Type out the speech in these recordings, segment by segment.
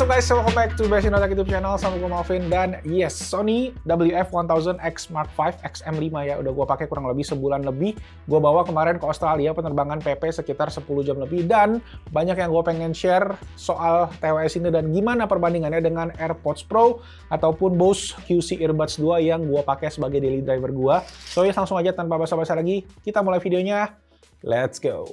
What's up guys, welcome back to Best in Otak YouTube channel. Sama gue Malvin, dan yes, Sony WF-1000X Mark V XM5 ya. Udah gue pakai kurang lebih sebulan lebih. Gue bawa kemarin ke Australia, penerbangan PP sekitar 10 jam lebih. Dan banyak yang gue pengen share soal TWS ini dan gimana perbandingannya dengan AirPods Pro ataupun Bose QC Earbuds 2 yang gue pakai sebagai daily driver gue. So ya, langsung aja tanpa basa-basi lagi, kita mulai videonya. Let's go!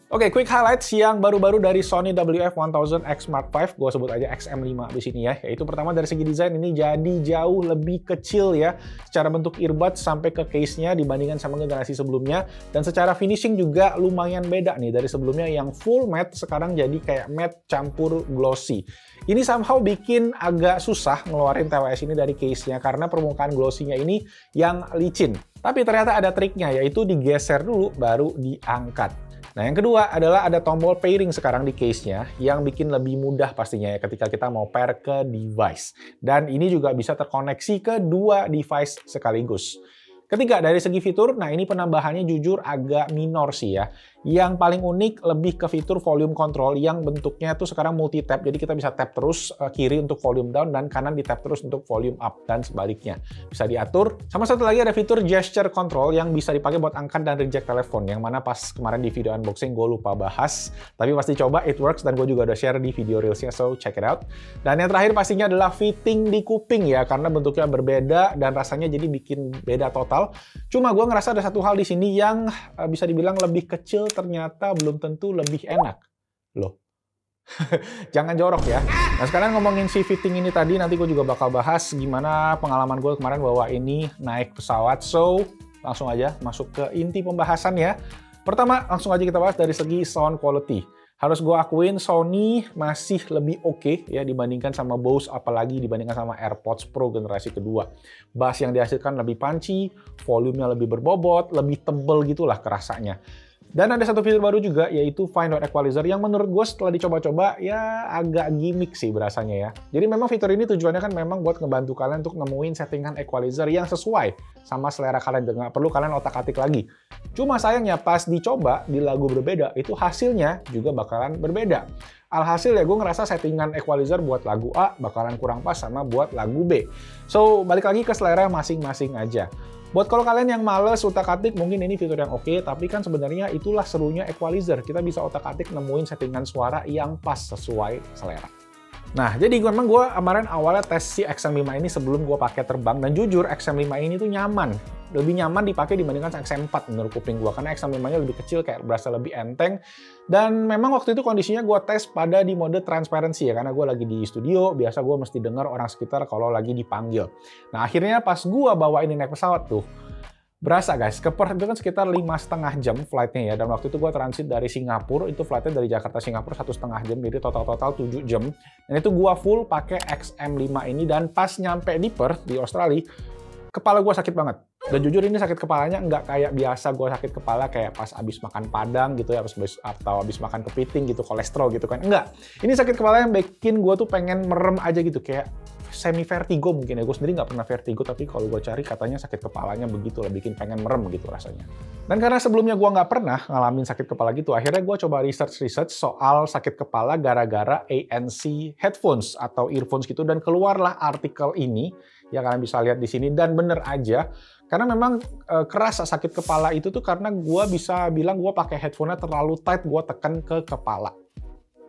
Oke, quick highlights yang baru-baru dari Sony WF-1000X Mark V, gue sebut aja XM5 di sini ya. Yaitu pertama dari segi desain ini jadi jauh lebih kecil ya, secara bentuk earbuds sampai ke case-nya dibandingkan sama generasi sebelumnya. Dan secara finishing juga lumayan beda nih, dari sebelumnya yang full matte sekarang jadi kayak matte campur glossy. Ini somehow bikin agak susah ngeluarin TWS ini dari case-nya karena permukaan glossy-nya ini yang licin. Tapi ternyata ada triknya, yaitu digeser dulu baru diangkat. Nah, yang kedua adalah ada tombol pairing sekarang di case-nya yang bikin lebih mudah pastinya ya ketika kita mau pair ke device. Dan ini juga bisa terkoneksi ke dua device sekaligus. Ketiga, dari segi fitur, nah ini penambahannya jujur agak minor sih ya. Yang paling unik lebih ke fitur volume control yang bentuknya tuh sekarang multi-tap. Jadi kita bisa tap terus kiri untuk volume down dan kanan di tap terus untuk volume up dan sebaliknya. Bisa diatur. Sama satu lagi ada fitur gesture control yang bisa dipakai buat angkat dan reject telepon. Yang mana pas kemarin di video unboxing gue lupa bahas. Tapi pasti coba, it works dan gue juga udah share di video reelsnya, so check it out. Dan yang terakhir pastinya adalah fitting di kuping ya, karena bentuknya berbeda dan rasanya jadi bikin beda total. Cuma gue ngerasa ada satu hal di sini yang bisa dibilang lebih kecil ternyata belum tentu lebih enak. Loh. Jangan jorok ya. Nah, sekarang ngomongin si fitting ini tadi, nanti gue juga bakal bahas gimana pengalaman gue kemarin bawa ini naik pesawat. So, langsung aja masuk ke inti pembahasan ya. Pertama, langsung aja kita bahas dari segi sound quality. Harus gue akuin Sony masih lebih oke ya dibandingkan sama Bose, apalagi dibandingkan sama AirPods Pro generasi kedua. Bass yang dihasilkan lebih punchy, volumenya lebih berbobot, lebih tebel gitulah kerasanya. Dan ada satu fitur baru juga, yaitu Fine Note Equalizer, yang menurut gue setelah dicoba-coba, ya agak gimmick sih berasanya ya. Jadi memang fitur ini tujuannya kan memang buat ngebantu kalian untuk nemuin settingan equalizer yang sesuai sama selera kalian, nggak perlu kalian otak-atik lagi. Cuma sayangnya pas dicoba di lagu berbeda, itu hasilnya juga bakalan berbeda. Alhasil ya gue ngerasa settingan equalizer buat lagu A bakalan kurang pas sama buat lagu B. So, balik lagi ke selera masing-masing aja. Buat kalau kalian yang males utak-atik, mungkin ini fitur yang oke, tapi kan sebenarnya itulah serunya equalizer. Kita bisa otak-atik nemuin settingan suara yang pas sesuai selera. Nah, jadi memang gue kemarin awalnya tes si XM5 ini sebelum gue pakai terbang, dan jujur XM5 ini tuh nyaman. Lebih nyaman dipakai dibandingkan XM4 menurut kuping gue, karena XM5-nya lebih kecil, kayak berasa lebih enteng. Dan memang waktu itu kondisinya gue tes pada di mode transparency ya, karena gue lagi di studio, biasa gue mesti dengar orang sekitar kalau lagi dipanggil. Nah, akhirnya pas gue bawa ini naik pesawat tuh, berasa guys, itu kan sekitar 5,5 jam flightnya ya, dan waktu itu gue transit dari Singapura, itu flightnya dari Jakarta Singapura 1,5 jam, jadi total 7 jam. Dan itu gue full pakai XM5 ini, dan pas nyampe di Perth, di Australia, kepala gue sakit banget. Dan jujur ini sakit kepalanya nggak kayak biasa gue sakit kepala kayak pas abis makan padang gitu ya, atau abis makan kepiting gitu, kolesterol gitu kan. Enggak, ini sakit kepala yang bikin gue tuh pengen merem aja gitu, kayak semi vertigo mungkin ya. Gue sendiri nggak pernah vertigo, tapi kalau gue cari katanya sakit kepalanya begitu lah, bikin pengen merem gitu rasanya. Dan karena sebelumnya gue nggak pernah ngalamin sakit kepala gitu, akhirnya gue coba research soal sakit kepala gara-gara ANC headphones atau earphones gitu, dan keluarlah artikel ini yang kalian bisa lihat di sini. Dan bener aja, karena memang kerasa sakit kepala itu tuh karena gue bisa bilang gue pakai headphone-nya terlalu tight, gue tekan ke kepala.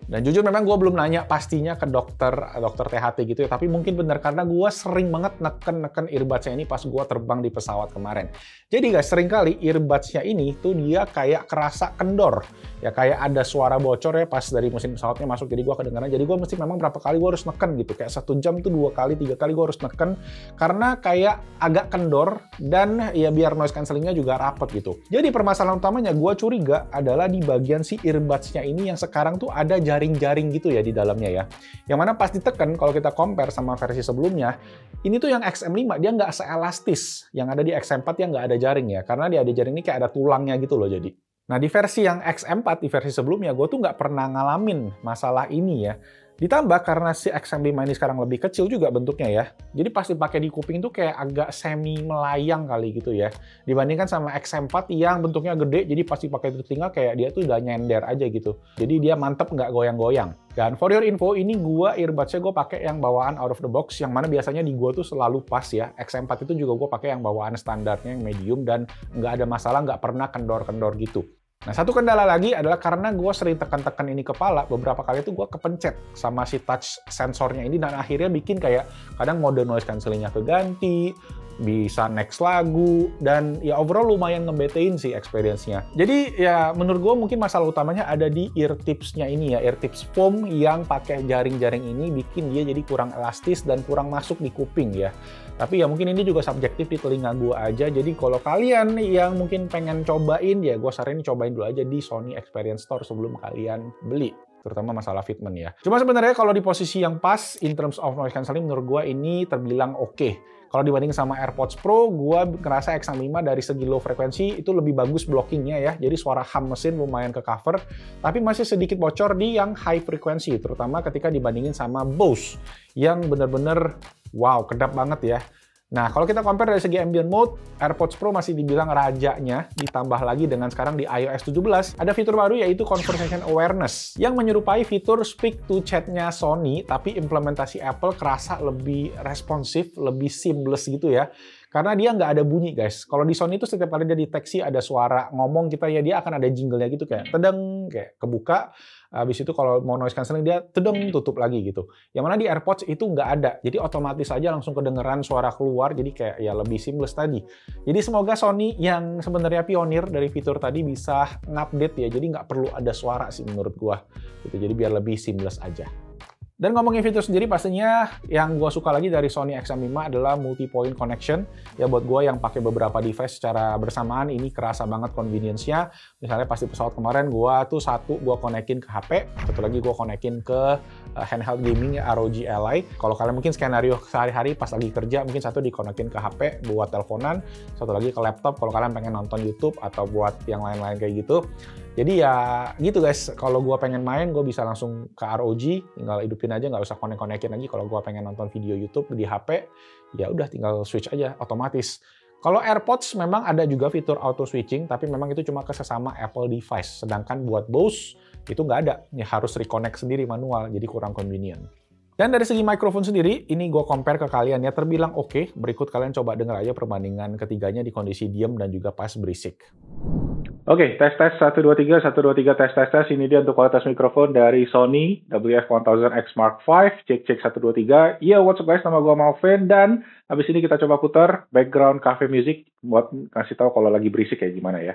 Dan jujur memang gue belum nanya pastinya ke dokter THT gitu ya, tapi mungkin bener karena gue sering banget neken earbuds-nya ini pas gue terbang di pesawat kemarin. Jadi guys, seringkali earbuds-nya ini tuh dia kayak kerasa kendor. Ya kayak ada suara bocor ya pas dari mesin pesawatnya masuk, jadi gue kedengaran. Jadi gue mesti memang berapa kali gue harus neken gitu, kayak 1 jam tuh 2 kali, 3 kali gue harus neken, karena kayak agak kendor, dan ya biar noise cancellingnya juga rapet gitu. Jadi permasalahan utamanya gue curiga adalah di bagian si earbuds-nya ini yang sekarang tuh ada jaring-jaring gitu ya di dalamnya ya. Yang mana pas ditekan, kalau kita compare sama versi sebelumnya, ini tuh yang XM5 dia nggak seelastis yang ada di XM4 yang nggak ada jaring ya, karena dia ada jaring ini kayak ada tulangnya gitu loh jadi. Nah, di versi yang XM4, di versi sebelumnya, gue tuh nggak pernah ngalamin masalah ini ya. Ditambah karena si XM5 ini sekarang lebih kecil juga bentuknya ya. Jadi pasti pakai di kuping tuh kayak agak semi melayang kali gitu ya. Dibandingkan sama XM4 yang bentuknya gede, jadi pasti pakai di telinga kayak dia tuh udah nyender aja gitu. Jadi dia mantep nggak goyang-goyang. Dan for your info, ini gua earbuds-nya gue pakai yang bawaan out of the box, yang mana biasanya di gua tuh selalu pas ya. XM4 itu juga gue pakai yang bawaan standarnya, yang medium, dan nggak ada masalah, nggak pernah kendor-kendor gitu. Nah, satu kendala lagi adalah karena gue sering tekan-tekan ini kepala, beberapa kali tuh gue kepencet sama si touch sensornya ini, dan akhirnya bikin kayak kadang mode noise cancelling-nya keganti, bisa next lagu, dan ya overall lumayan ngebetein sih experience-nya. Jadi ya menurut gue mungkin masalah utamanya ada di ear tips-nya ini ya, ear tips foam yang pakai jaring-jaring ini bikin dia jadi kurang elastis dan kurang masuk di kuping ya. Tapi ya mungkin ini juga subjektif di telinga gue aja, jadi kalau kalian yang mungkin pengen cobain ya gue saranin cobain dulu aja di Sony Experience Store sebelum kalian beli. Terutama masalah fitment ya. Cuma sebenarnya kalau di posisi yang pas, in terms of noise cancelling, menurut gue ini terbilang oke. Kalau dibanding sama AirPods Pro, gue ngerasa XM5 dari segi low frekuensi itu lebih bagus blockingnya ya. Jadi suara hum mesin lumayan ke cover, tapi masih sedikit bocor di yang high frekuensi, terutama ketika dibandingin sama Bose yang bener-bener wow, kedap banget ya. Nah, kalau kita compare dari segi ambient mode, AirPods Pro masih dibilang rajanya, ditambah lagi dengan sekarang di iOS 17, ada fitur baru yaitu Conversation Awareness, yang menyerupai fitur Speak to Chat-nya Sony, tapi implementasi Apple kerasa lebih responsif, lebih seamless gitu ya. Karena dia nggak ada bunyi, guys. Kalau di Sony itu setiap kali dia deteksi ada suara ngomong kita ya, dia akan ada jingle-nya gitu kayak tedeng, kayak kebuka. Habis itu kalau mau noise cancelling dia tedeng, tutup lagi gitu. Yang mana di AirPods itu nggak ada. Jadi otomatis aja langsung kedengeran suara keluar, jadi kayak ya lebih seamless tadi. Jadi semoga Sony yang sebenarnya pionir dari fitur tadi bisa ngupdate ya. Jadi nggak perlu ada suara sih menurut gua. Gitu. Jadi biar lebih seamless aja. Dan ngomongin fitur sendiri, pastinya yang gue suka lagi dari Sony XM5 adalah multi-point connection. Ya buat gue yang pakai beberapa device secara bersamaan, ini kerasa banget convenience-nya. Misalnya pas di pesawat kemarin, gue tuh satu gue konekin ke HP, satu lagi gue konekin ke handheld gaming ROG Ally. Kalau kalian mungkin skenario sehari-hari pas lagi kerja, mungkin satu dikonekin ke HP buat teleponan, satu lagi ke laptop kalau kalian pengen nonton YouTube atau buat yang lain-lain kayak gitu. Jadi ya gitu guys, kalau gue pengen main, gue bisa langsung ke ROG, tinggal hidupin aja, nggak usah konek-konekin lagi. Kalau gue pengen nonton video YouTube di HP, ya udah tinggal switch aja otomatis. Kalau AirPods memang ada juga fitur auto switching, tapi memang itu cuma ke sesama Apple device. Sedangkan buat Bose itu nggak ada, ya harus reconnect sendiri manual, jadi kurang convenient. Dan dari segi mikrofon sendiri, ini gue compare ke kalian ya, terbilang oke. Berikut kalian coba denger aja perbandingan ketiganya di kondisi diem dan juga pas berisik. Oke, tes 1 2 3 1 2 3 tes. Ini dia untuk kualitas mikrofon dari Sony WF-1000X Mark V. Cek 1 2 3. Yo, what's up guys? Nama gue Malvin, dan habis ini kita coba putar background cafe music buat kasih tahu kalau lagi berisik kayak gimana ya.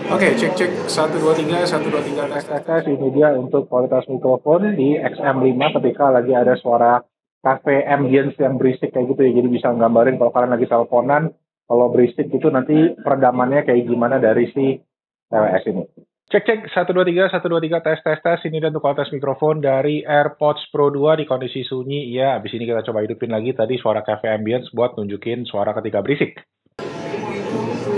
Oke, cek 1 2 3 1 2 3 tes. Ini dia untuk kualitas mikrofon di XM5 ketika lagi ada suara cafe ambience yang berisik kayak gitu ya. Jadi bisa nggambarin kalau kalian lagi teleponan, kalau berisik itu nanti peredamannya kayak gimana dari si TWS ini. Cek 1 2 3 1 2 3 tes. Ini dan untuk kualitas mikrofon dari AirPods Pro 2 di kondisi sunyi. Ya, habis ini kita coba hidupin lagi tadi suara cafe ambience buat nunjukin suara ketika berisik.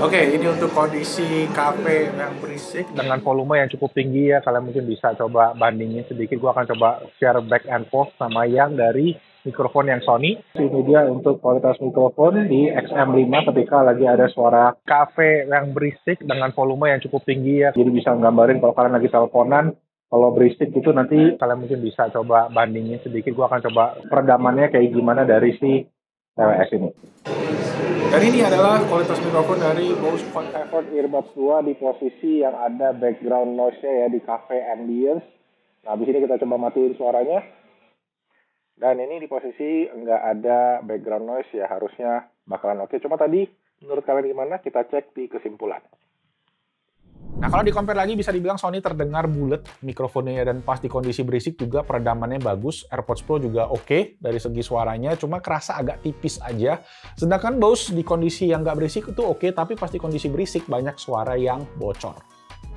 Oke, ini untuk kondisi cafe yang berisik dengan volume yang cukup tinggi ya. Kalian mungkin bisa coba bandingin sedikit. Gua akan coba share back and forth sama yang dari mikrofon yang Sony. Ini dia untuk kualitas mikrofon di XM5 ketika lagi ada suara cafe yang berisik dengan volume yang cukup tinggi ya. Jadi bisa nggambarin kalau kalian lagi teleponan, kalau berisik itu nanti kalian mungkin bisa coba bandingin sedikit. Gua akan coba peredamannya kayak gimana dari si TWS ini. Dan ini adalah kualitas mikrofon dari Bose Quiet Comfort Earbuds 2 di posisi yang ada background noise-nya ya di cafe ambience. Nah, habis ini kita coba matiin suaranya. Dan ini di posisi nggak ada background noise ya, harusnya bakalan oke. Cuma tadi menurut kalian gimana? Kita cek di kesimpulan. Nah, kalau di-compare lagi bisa dibilang Sony terdengar bulat mikrofonnya, dan pas di kondisi berisik juga peredamannya bagus. AirPods Pro juga oke dari segi suaranya, cuma kerasa agak tipis aja. Sedangkan Bose di kondisi yang nggak berisik itu oke, tapi pas di kondisi berisik banyak suara yang bocor.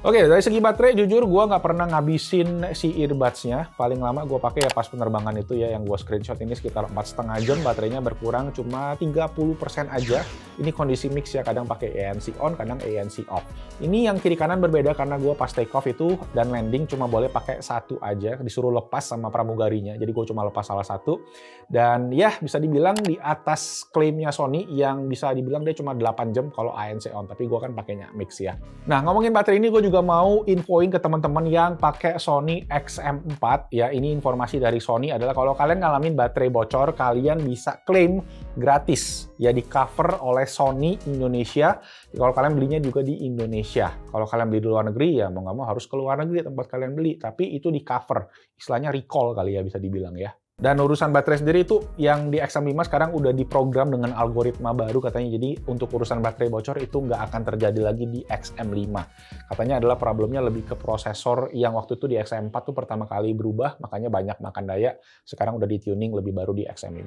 Oke, dari segi baterai, jujur gue nggak pernah ngabisin si earbuds-nya. Paling lama gue pakai ya pas penerbangan itu ya, yang gue screenshot ini sekitar 4,5 jam, baterainya berkurang cuma 30% aja. Ini kondisi mix ya, kadang pakai ANC on, kadang ANC off. Ini yang kiri kanan berbeda karena gue pas take off itu dan landing cuma boleh pakai satu aja, disuruh lepas sama pramugarinya. Jadi gue cuma lepas salah satu. Dan ya, bisa dibilang di atas klaimnya Sony yang bisa dibilang dia cuma 8 jam kalau ANC on, tapi gue kan pakainya mix ya. Nah, ngomongin baterai ini gue juga mau infoin ke teman-teman yang pakai Sony XM4 ya. Ini informasi dari Sony adalah kalau kalian ngalamin baterai bocor, kalian bisa klaim gratis ya, di cover oleh Sony Indonesia. Kalau kalian belinya juga di Indonesia. Kalau kalian beli di luar negeri ya mau nggak mau harus ke luar negeri tempat kalian beli, tapi itu di cover. Istilahnya recall kali ya bisa dibilang ya. Dan urusan baterai sendiri itu yang di XM5 sekarang udah diprogram dengan algoritma baru katanya. Jadi untuk urusan baterai bocor itu nggak akan terjadi lagi di XM5. Katanya adalah problemnya lebih ke prosesor yang waktu itu di XM4 tuh pertama kali berubah, makanya banyak makan daya. Sekarang udah di-tuning lebih baru di XM5.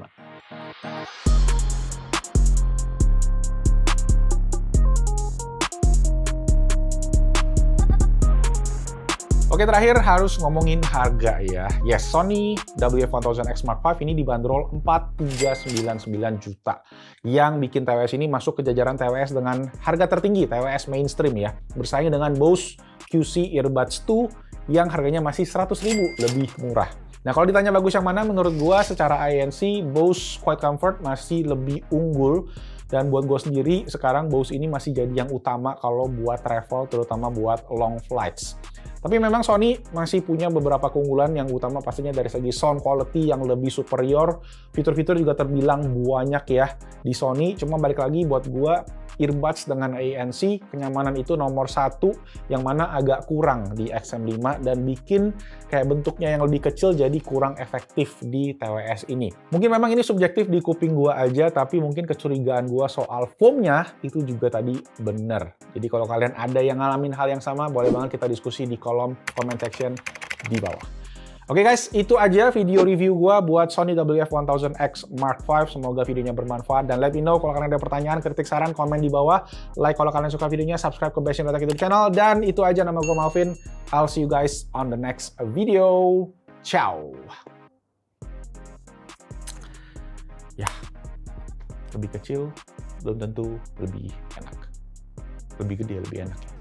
Oke, terakhir harus ngomongin harga ya. Yes, Sony WF-1000X Mark V ini dibanderol 4.399 juta. Yang bikin TWS ini masuk ke jajaran TWS dengan harga tertinggi, TWS mainstream ya. Bersaing dengan Bose QC Earbuds 2 yang harganya masih 100.000 lebih murah. Nah, kalau ditanya bagus yang mana, menurut gua secara ANC, Bose Quiet Comfort masih lebih unggul. Dan buat gue sendiri, sekarang Bose ini masih jadi yang utama kalau buat travel, terutama buat long flights. Tapi memang Sony masih punya beberapa keunggulan yang utama pastinya dari segi sound quality yang lebih superior. Fitur-fitur juga terbilang banyak ya di Sony. Cuma balik lagi buat gua, earbuds dengan ANC, kenyamanan itu nomor satu, yang mana agak kurang di XM5 dan bikin kayak bentuknya yang lebih kecil jadi kurang efektif di TWS ini. Mungkin memang ini subjektif di kuping gua aja, tapi mungkin kecurigaan gua soal foamnya itu juga tadi bener. Jadi kalau kalian ada yang ngalamin hal yang sama, boleh banget kita diskusi di kolom comment section di bawah. Oke guys, itu aja video review gua buat Sony WF-1000X Mark V. Semoga videonya bermanfaat dan let me know kalau kalian ada pertanyaan, kritik, saran, komen di bawah. Like kalau kalian suka videonya, subscribe ke Best Tech YouTube channel. Dan itu aja, nama gua Malvin. I'll see you guys on the next video. Ciao. Ya, lebih kecil belum tentu lebih enak. Lebih gede lebih enak.